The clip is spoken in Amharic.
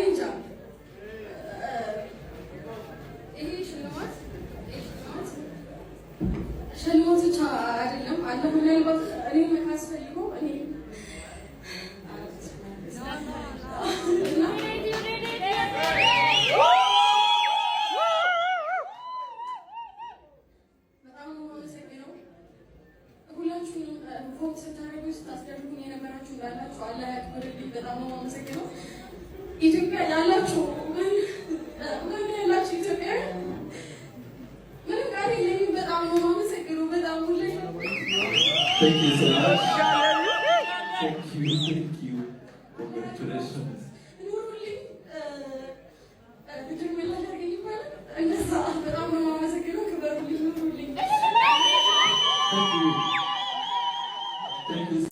እንጃ ይሄ ሽልማት ብቻ አይደለም አለ ምናልባት እኔ ካስፈልገው እኔ ፎክስ ታረጉ ስታስደርጉኝ የነበራችሁ እንዳላችሁ አላህ ያክብርልኝ። በጣም ነው የማመሰግነው። ኢትዮጵያ ያላችሁ ምን ያላችሁ ኢትዮጵያ ምንም ቃል የለኝም። በጣም ነው የማመሰግነው። በጣም ሁሌ Thank you so much. Thank you. Congratulations. ኑሩልኝ ብድር መላሽ አድርገኝ ይባላል። እንደዛ በጣም ነው የማመሰግነው። ክበሩልኝ፣ ኑሩልኝ። Thank you. Thank you.